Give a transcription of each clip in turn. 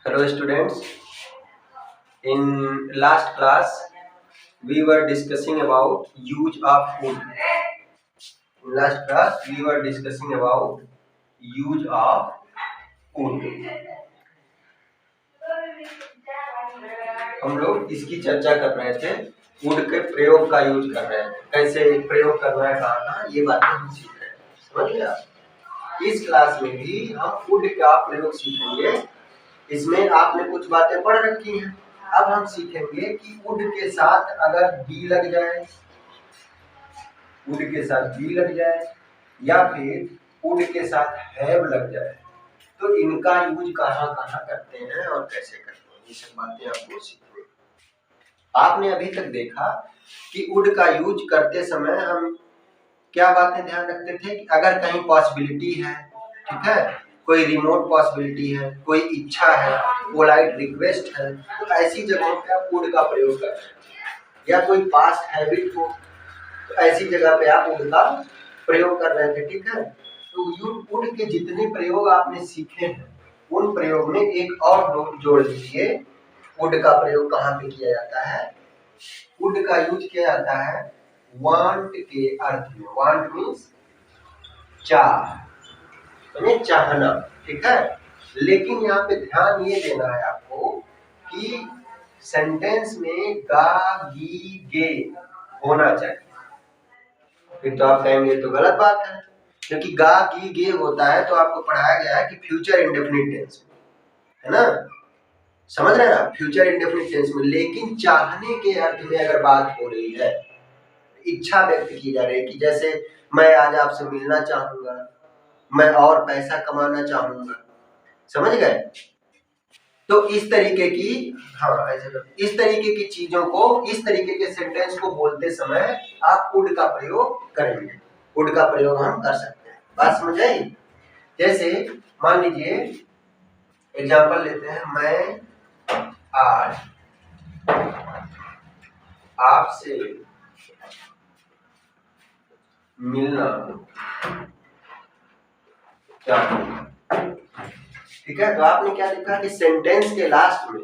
Hello students, in last class we were discussing about use of wood. In last class we were discussing about use of wood. हम लोग इसकी चर्चा कर रहे थे, would के प्रयोग का यूज कर रहे थे, कैसे प्रयोग करना है कहाँ ये बातें हम सीख रहे हैं। समझ लिया? इस क्लास में भी हम वुड का प्रयोग सीखेंगे। इसमें आपने कुछ बातें पढ़ रखी हैं। अब हम सीखेंगे कि वुड के साथ अगर बी लग जाए, वुड के साथ बी लग जाए या फिर वुड के साथ हैव लग जाए तो इनका यूज कहाँ कहाँ करते हैं और कैसे करते हैं, ये सब बातें आपको सीखेंगे। आपने अभी तक देखा कि वुड का यूज करते समय हम क्या बातें ध्यान रखते थे कि अगर कहीं पॉसिबिलिटी है, ठीक है, कोई रिमोट पॉसिबिलिटी है, कोई इच्छा है, पोलाइट रिक्वेस्ट है, तो ऐसी जगहों पे आप वुड का प्रयोग कर रहे हैं। या कोई पास्ट हैबिट हो तो ऐसी जगह पे आप वुड का प्रयोग कर रहे थे, ठीक है। तो वुड के जितने प्रयोग आपने सीखे हैं उन प्रयोग में एक और जोड़ लीजिए। वुड का प्रयोग कहाँ पे किया जाता है? वुड का यूज किया जाता है वांट के अर्थ में। वांट मीन्स चाह, यानी चाहना, ठीक है। लेकिन यहाँ पे ध्यान ये देना है आपको कि सेंटेंस में गा गी गे होना चाहिए। फिर तो आप कहेंगे तो गलत बात है, क्योंकि गा गी गे होता है तो आपको पढ़ाया गया है कि फ्यूचर इंडेफिनिट टेंस में, है ना, समझ रहे हैं आप, फ्यूचर इंडेफिनिट टेंस में। लेकिन चाहने के अर्थ में अगर बात हो रही है, इच्छा व्यक्त की जा रही है कि जैसे मैं आज आपसे मिलना चाहूंगा, मैं और पैसा कमाना चाहूंगा, समझ गए। तो इस तरीके की, हाँ ऐसे इस तरीके की चीजों को, इस तरीके के सेंटेंस को बोलते समय आप वुड का प्रयोग करेंगे। वुड का प्रयोग हम कर सकते हैं, बात समझ आई। जैसे मान लीजिए एग्जांपल लेते हैं, मैं आज आपसे मिलना चाहूंगा, ठीक है। तो आपने क्या लिखा कि सेंटेंस के लास्ट में,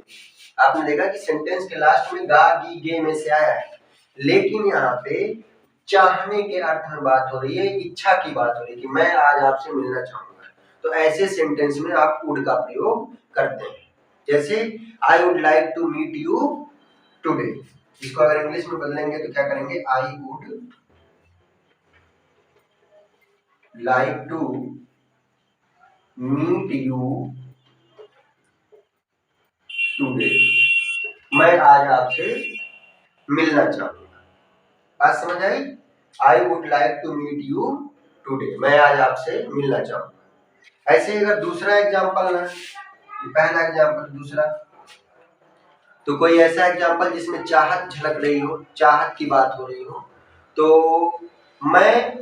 आपने देखा कि सेंटेंस के लास्ट में गा गी गे में से आया है, लेकिन यहाँ पे चाहने के अर्थ में बात हो रही है, इच्छा की बात हो रही है कि मैं आज आपसे मिलना चाहूंगा। तो ऐसे सेंटेंस में आप वुड का प्रयोग करते हैं। जैसे I would like to meet you today, इसको अगर इंग्लिश में बदलेंगे तो क्या करेंगे? I would like to meet you today, मैं आज आपसे मिलना चाहूंगा। बात समझ आई? I would like to meet you today, मैं आज आपसे मिलना चाहूंगा। ऐसे अगर दूसरा एग्जांपल ना, पहला एग्जांपल, दूसरा, तो कोई ऐसा एग्जांपल जिसमें चाहत झलक रही हो, चाहत की बात हो रही हो, तो मैं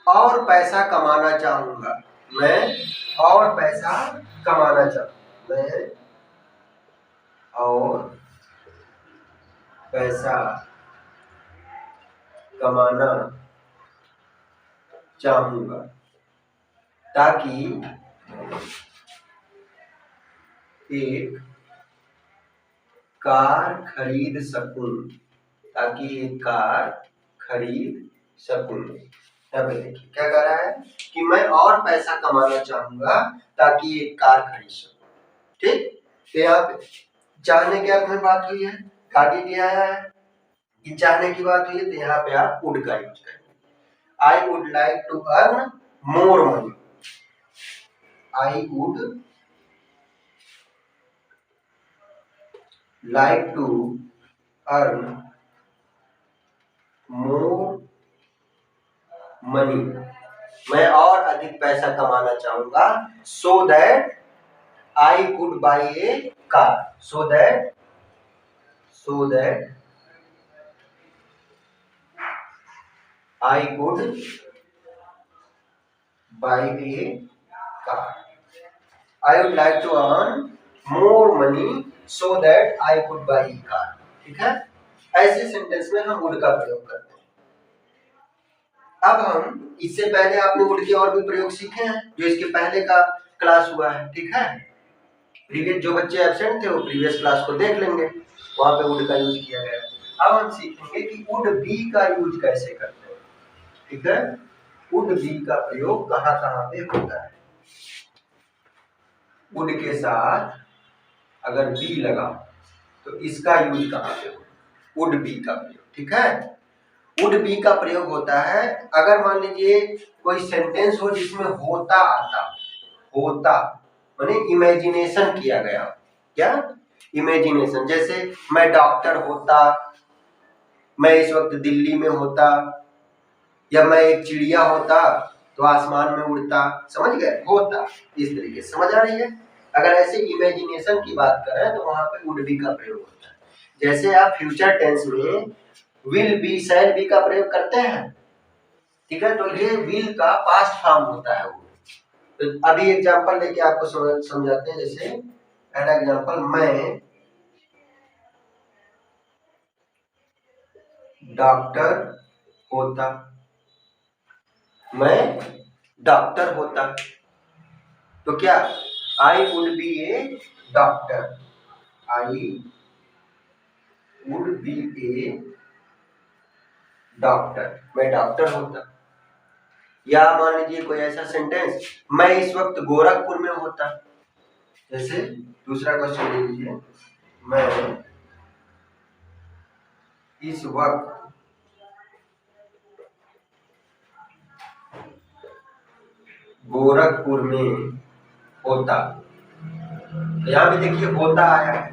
और पैसा कमाना चाहूंगा, मैं और पैसा कमाना चाहूंगा, मैं और पैसा कमाना चाहूंगा ताकि एक कार खरीद सकूं, ताकि एक कार खरीद सकूं। यहाँ पे देखिए क्या कह रहा है कि मैं और पैसा कमाना चाहूंगा ताकि एक कार खरीद सकूं, ठीक। तो यहाँ पे चाहने के अर्थ में बात हुई है, आगे क्या आया है कि चाहने की बात हुई है, तो यहाँ पे आप वुड का यूज करेंगे। I would like to earn more money, I would like to earn more money, मैं और अधिक पैसा कमाना चाहूंगा, so that I could buy a car, so that I could buy a car, I would like to earn more money so that I could buy a car, ठीक है। ऐसे sentence में हम वुड का प्रयोग करते हैं। अब हम इससे पहले आपने वुड के और भी प्रयोग सीखे हैं जो इसके पहले का क्लास हुआ है, ठीक है। प्रीवियस जो बच्चे एब्सेंट थे वो प्रीवियस क्लास को देख लेंगे, वहां पे वुड का यूज किया गया है। अब हम सीखेंगे कि वुड बी का यूज कैसे करते हैं, ठीक है। वुड बी का प्रयोग कहाँ कहाँ पे होता है। वुड के साथ अगर बी लगा तो इसका यूज कहाँ पे होगा, वुड बी का प्रयोग, ठीक है। वुड बी का प्रयोग होता है अगर मान लीजिए कोई सेंटेंस हो जिसमें होता आता, होता माने इमेजिनेशन किया गया, क्या इमेजिनेशन, जैसे मैं डॉक्टर होता, मैं इस वक्त दिल्ली में होता, या मैं एक चिड़िया होता तो आसमान में उड़ता, समझ गए, होता, इस तरीके से समझ आ रही है। अगर ऐसे इमेजिनेशन की बात करें तो वहां पे वुड बी का प्रयोग होता है। जैसे आप फ्यूचर टेंस में विल बी शैल बी का प्रयोग करते हैं, ठीक है, तो ये विल का पास्ट फॉर्म होता है। तो अभी एग्जांपल लेके आपको समझाते हैं। जैसे पहला एग्जांपल, मैं डॉक्टर होता, मैं डॉक्टर होता, तो क्या I would B A doctor, I would B A doctor, मैं डॉक्टर होता। या मान लीजिए कोई ऐसा सेंटेंस, मैं इस वक्त गोरखपुर में होता। जैसे दूसरा क्वेश्चन ले लीजिए, मैं इस वक्त गोरखपुर में होता। तो यहाँ पे देखिए होता आया है,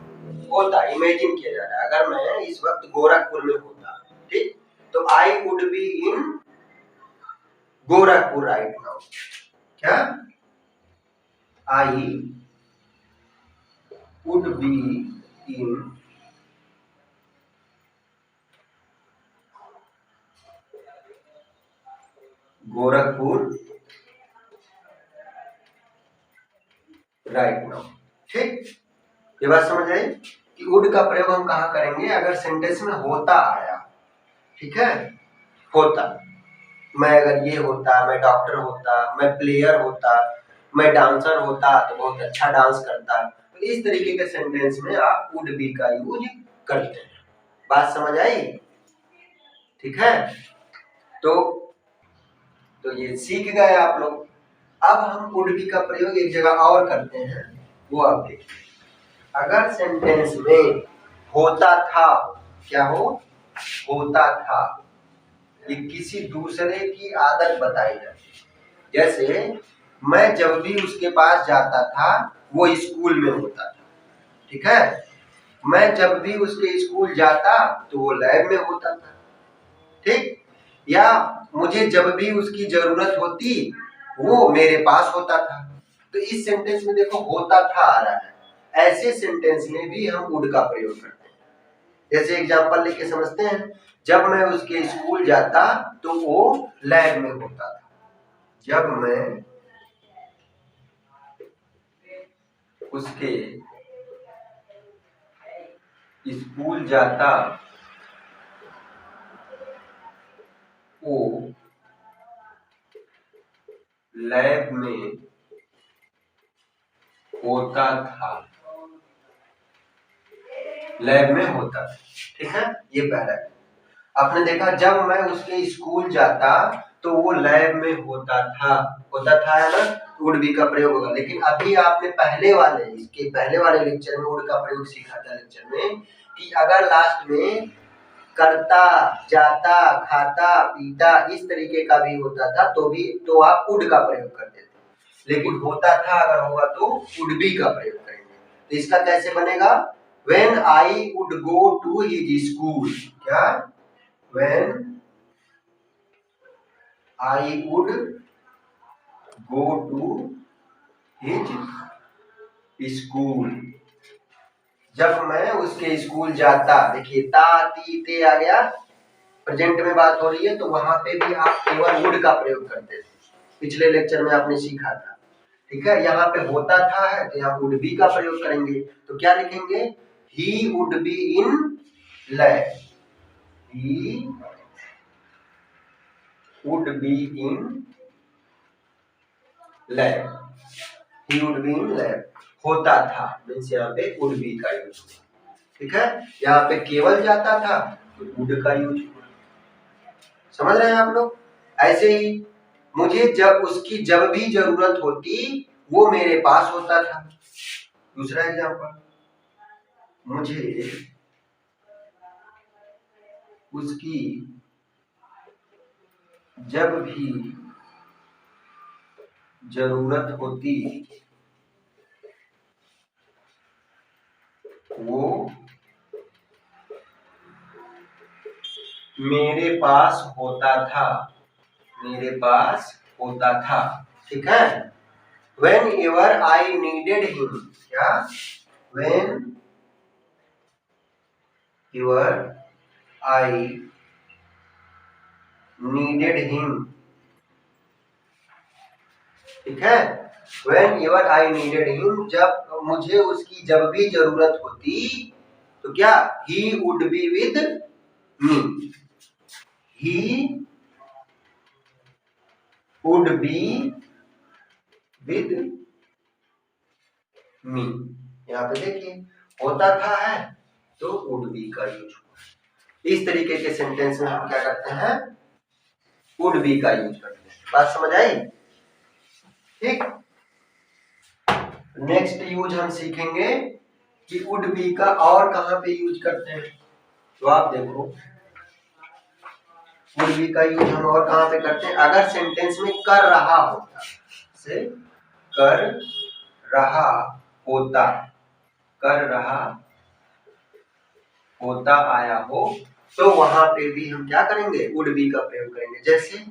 होता इमेजिन किया जा रहा है। अगर मैं इस वक्त गोरखपुर में होता, ठीक, तो I would be in Gorakhpur right now, क्या I would be in Gorakhpur right now, ठीक। ये बात समझ आई कि वुड का प्रयोग हम कहाँ करेंगे, अगर सेंटेंस में होता आया, ठीक है, होता, मैं अगर ये होता, मैं डॉक्टर होता, मैं प्लेयर होता, मैं डांसर होता तो बहुत अच्छा डांस करता, तो इस तरीके के सेंटेंस में आप वुड बी का यूज करते हैं। बात समझ आई, ठीक है। तो ये सीख गए आप लोग। अब हम वुड बी का प्रयोग एक जगह और करते हैं, वो आप देखिए। अगर सेंटेंस में होता था, क्या हो, होता था, ये किसी दूसरे की आदत बताई जाती है। जैसे मैं जब भी उसके पास जाता था वो स्कूल में होता था, ठीक है। मैं जब भी उसके स्कूल जाता तो वो लैब में होता था, ठीक। या मुझे जब भी उसकी जरूरत होती वो मेरे पास होता था। तो इस सेंटेंस में देखो होता था आ रहा है। ऐसे सेंटेंस में भी हम वुड का प्रयोग करते हैं। जैसे एग्जांपल लेके समझते हैं, जब मैं उसके स्कूल जाता तो वो लैब में होता था। जब मैं उसके स्कूल जाता वो लैब में होता था, लैब में होता था, ठीक है। ये पहला है। आपने देखा जब मैं उसके स्कूल जाता तो वो लैब में होता था, होता था है ना, वुड बी का प्रयोग होगा। लेकिन अभी आपने पहले वाले, इसके पहले वाले लेक्चर में वुड का प्रयोग सीखा था लेक्चर में, कि अगर लास्ट में करता, जाता, खाता, पीता इस तरीके का भी होता था तो भी तो आप वुड का प्रयोग करते थे। लेकिन होता था अगर होगा तो वुड बी का प्रयोग करेंगे। तो इसका कैसे बनेगा, When I would go to his school, क्या, When I would go to his school, जब मैं उसके स्कूल जाता। देखिए ता ती ते आ गया, प्रेजेंट में बात हो रही है, तो वहां पे भी आप केवल वुड का प्रयोग करते थे। पिछले लेक्चर में आपने सीखा था, ठीक है। यहाँ पे होता था है तो यहाँ वुड बी का प्रयोग करेंगे। तो क्या लिखेंगे, he would be in lab, he would be in lab, he would be in lab, होता था मीन्स यहाँ पे वुड बी का यूज हुआ। ठीक है, यहाँ पे केवल जाता था तो वुड का यूज हुआ। समझ रहे हैं आप लोग? ऐसे ही मुझे जब उसकी जब भी जरूरत होती वो मेरे पास होता था। दूसरा एग्जांपल, मुझे उसकी जब भी जरूरत होती वो मेरे पास होता था, मेरे पास होता था। ठीक है, whenever I needed him, क्या whenever I needed him, ठीक है, whenever I needed him, जब मुझे उसकी जब भी जरूरत होती तो क्या he would be with me, he would be with me। यहाँ पे देखिए होता था है तो would be का यूज हुआ। इस तरीके के सेंटेंस में हम क्या करते हैं, would be का यूज करते हैं। बात समझ आई? ठीक, नेक्स्ट यूज हम सीखेंगे कि would be का और कहां पे यूज करते हैं। तो आप देखो would be का यूज हम और कहां पे करते हैं, अगर सेंटेंस में कर रहा होता से कर रहा होता, कर रहा होता आया हो तो वहां पे भी हम क्या करेंगे, would be का प्रयोग करेंगे। जैसे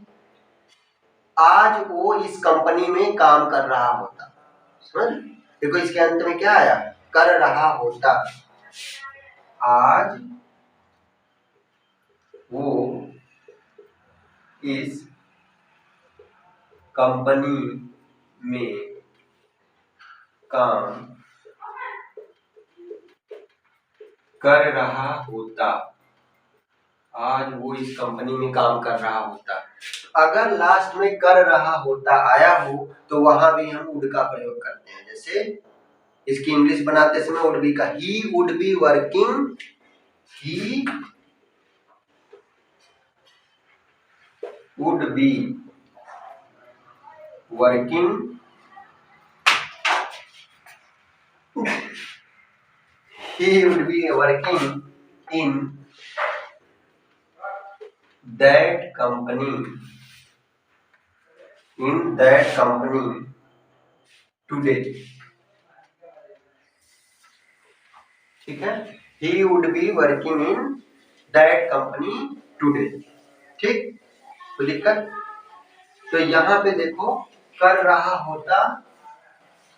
आज वो इस कंपनी में काम कर रहा होता, समझ? देखो इसके अंत में क्या आया, कर रहा होता, आज वो इस कंपनी में काम कर रहा होता, आज वो इस कंपनी में काम कर रहा होता। अगर लास्ट में कर रहा होता आया हो तो वहां भी हम वुड का प्रयोग करते हैं। जैसे इसकी इंग्लिश बनाते समय वुड बी का, he would be working, he would be working he would be working in that company, in that company today। ठीक है, he would be working in that company today। ठीक, तो दिक्कत, तो यहाँ पे देखो कर रहा होता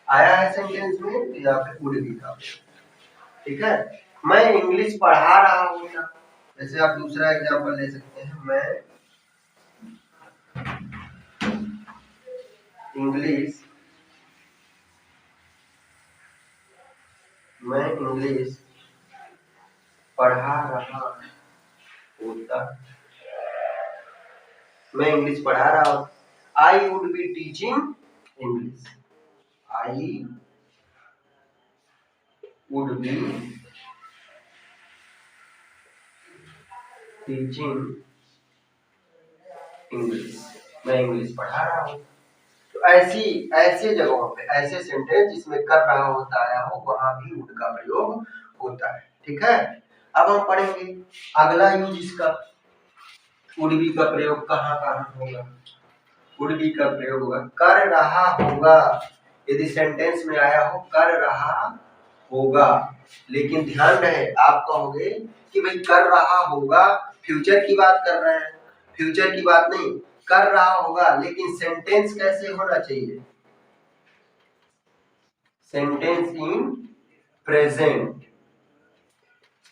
आया है सेंटेंस में, तो यहाँ पे would be का। ठीक है, मैं इंग्लिश पढ़ा रहा होता, जैसे आप दूसरा एग्जांपल ले सकते हैं, मैं इंग्लिश पढ़ा रहा होता, मैं इंग्लिश पढ़ा रहा हूँ, आई would be teaching English, I would be teaching English, मैं इंग्लिश पढ़ा रहा हूँ। तो ऐसे जगहों पे ऐसे सेंटेंस जिसमें कर रहा होता आया हो वहां भी वुड का प्रयोग होता है। ठीक है, अब हम पढ़ेंगे अगला यूज इसका, वुड बी का प्रयोग कहाँ कहाँ होगा। वुड बी का प्रयोग होगा कर रहा होगा, यदि सेंटेंस में आया हो कर रहा होगा, लेकिन ध्यान रहे आप कहोगे कि भाई कर रहा होगा फ्यूचर की बात कर रहे हैं, फ्यूचर की बात नहीं, कर रहा होगा, लेकिन सेंटेंस कैसे होना चाहिए, sentence in present,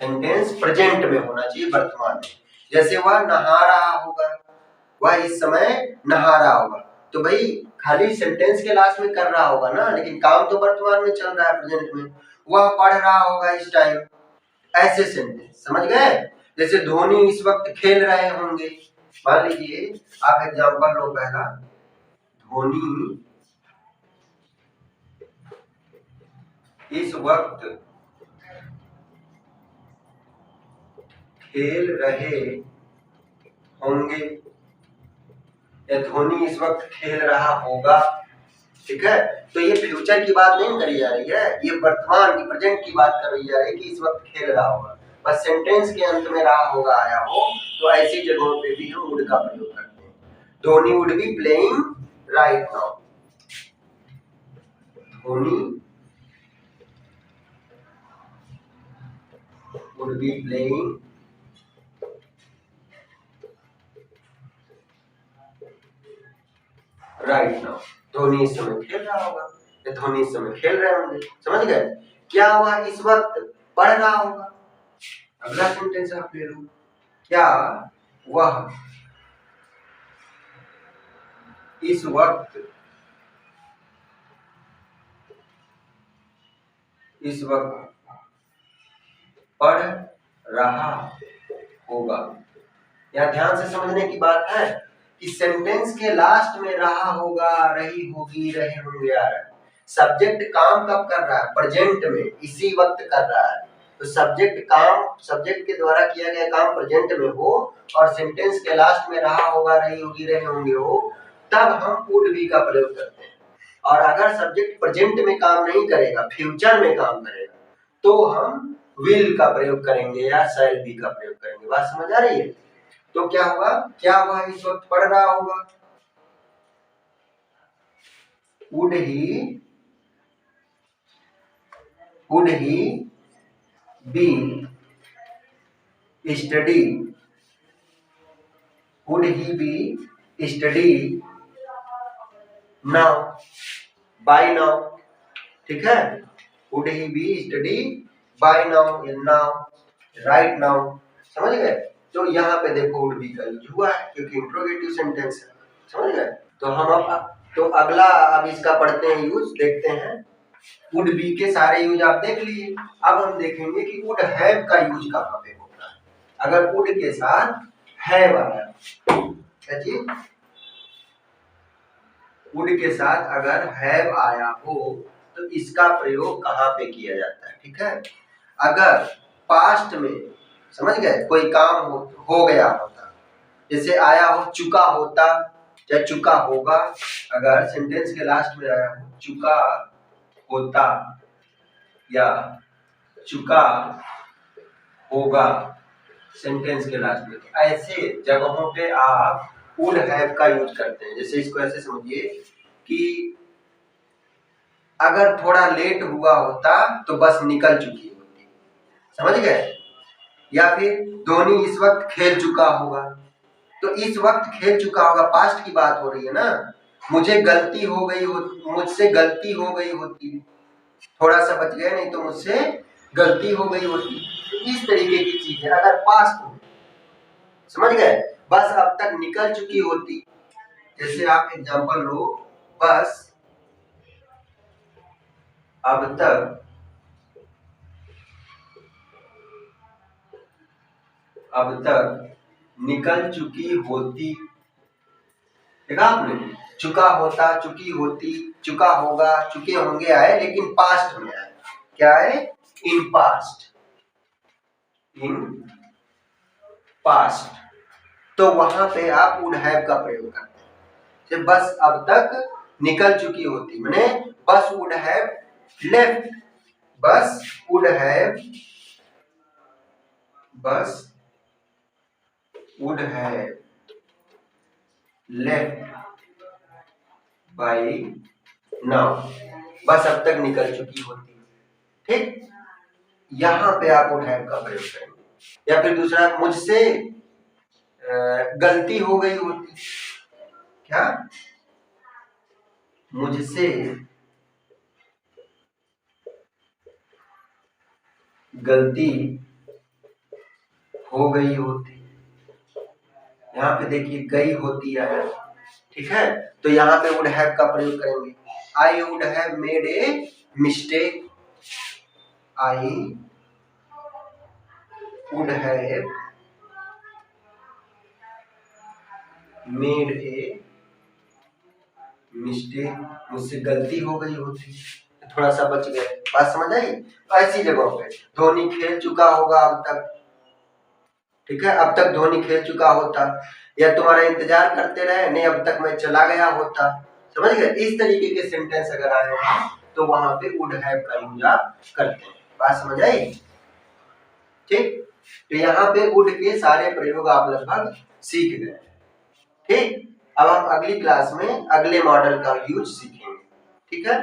sentence present में होना चाहिए, वर्तमान में। जैसे वह नहा रहा होगा, वह इस समय नहा रहा होगा, तो भाई खाली सेंटेंस के लास्ट में कर रहा होगा ना, लेकिन काम तो वर्तमान में चल रहा है, प्रेजेंट में। वह पढ़ रहा होगा इस टाइम, ऐसे सेंटेंस, समझ गए? जैसे धोनी इस वक्त खेल रहे होंगे, मान लीजिए आप एग्जांपल लो पहला, धोनी इस वक्त खेल रहे होंगे या धोनी इस वक्त खेल रहा होगा। ठीक है, तो ये फ्यूचर की बात नहीं करी जा रही है, ये वर्तमान की प्रेजेंट की बात कर रही जा रही है कि इस वक्त खेल रहा होगा। बस सेंटेंस के अंत में रहा होगा आया हो, तो ऐसी जगहों पे भी हम वुड का प्रयोग करते हैं। Dhoni would be playing right now, Dhoni would be playing right now, Dhoni इस समय खेल रहा होगा या धोनी इस समय खेल रहे होंगे। समझ गए? क्या वह इस वक्त पढ़ रहा होगा। अगला सेंटेंस आप ले लो, क्या वह इस वक्त पढ़ रहा होगा। यहाँ ध्यान से समझने की बात है कि सेंटेंस के लास्ट में रहा होगा, रही होगी, रहे होंगे आ रहा है। सब्जेक्ट काम कब कर रहा है? प्रेजेंट में, इसी वक्त कर रहा है। तो सब्जेक्ट के द्वारा किया गया काम प्रेजेंट में हो और सेंटेंस के लास्ट में रहा होगा, रही होगी, रहे होंगे हो, तब हम वुड बी का प्रयोग करते हैं। और अगर सब्जेक्ट प्रेजेंट में काम नहीं करेगा, फ्यूचर में काम करेगा, तो हम विल का प्रयोग करेंगे या शैल बी का प्रयोग करेंगे। बात समझ आ रही है? तो क्या होगा, क्या वह इस वक्त पढ़ रहा होगा। Would he be study, would he be study now, by now. ठीक है, would he be study by now या नाउ, राइट नाउ। समझ गए? तो यहाँ पे देखो वुड बी का यूज हुआ है क्योंकि इंट्रोगेटिव सेंटेंस है। समझ गए? तो हम अब अगला अब इसका पढ़ते हैं, यूज देखते हैं। वुड बी के सारे यूज आप देख लिए, अब हम देखेंगे कि वुड हैव का यूज कहाँ पे होता है। अगर वुड के साथ हैव आया, क्या चीज, वुड के साथ अगर हैव आया हो तो इसका प्रयोग कहाँ पे किया जाता है। ठीक है, अगर पास्ट में, समझ गए, कोई काम हो गया होता, जैसे आया हो चुका होता या चुका होगा, अगर सेंटेंस के लास्ट में आया हो चुका होता या चुका होगा सेंटेंस के लास्ट में, तो ऐसे जगहों पे आप वुड हैव का यूज करते हैं। जैसे इसको ऐसे समझिए कि अगर थोड़ा लेट हुआ होता तो बस निकल चुकी होती। समझ गए? या फिर धोनी इस वक्त खेल चुका होगा, तो इस वक्त खेल चुका होगा, पास्ट की बात हो रही है ना। मुझे गलती हो गई हो, मुझसे गलती हो गई होती, थोड़ा सा बच गया, नहीं तो मुझसे गलती हो गई होती। इस तरीके की चीज है अगर पास्ट हो। समझ गए? बस अब तक निकल चुकी होती। जैसे आप एग्जांपल लो, बस अब तक निकल चुकी होती। देखा आपने, चुका होता, चुकी होती, चुका होगा, चुके होंगे आए, लेकिन पास्ट में आए। क्या है? In past, in past. तो वहां पे आप वुड हैव का प्रयोग करते हैं। बस अब तक निकल चुकी होती, माने बस वुड हैव लेफ्ट, बस वुड हैव, बस would have left by now, बस अब तक निकल चुकी होती। ठीक, यहां पे आप वुड हैव का प्रयोग करेंगे। या फिर दूसरा, मुझसे गलती हो गई होती। क्या? मुझसे गलती हो गई होती। यहाँ पे देखिए गई होती है। ठीक है, तो यहाँ पे वुड हैव का प्रयोग करेंगे। I would have made a mistake, I would have made a mistake, मुझसे गलती हो गई होती, थोड़ा सा बच गए। बात समझ आई? ऐसी जगहों पे धोनी खेल चुका होगा अब तक, ठीक है, अब तक धोनी खेल चुका होता, या तुम्हारा इंतजार करते रहे, नहीं अब तक मैं चला गया होता। समझ गए? इस तरीके के सेंटेंस अगर आए तो वहां पे वुड हैव का यूज आप करते हैं। बात समझ आई? ठीक, तो यहाँ पे वुड के सारे प्रयोग आप लगभग सीख गए। ठीक, अब हम अगली क्लास में अगले मॉडल का यूज सीखेंगे। ठीक है।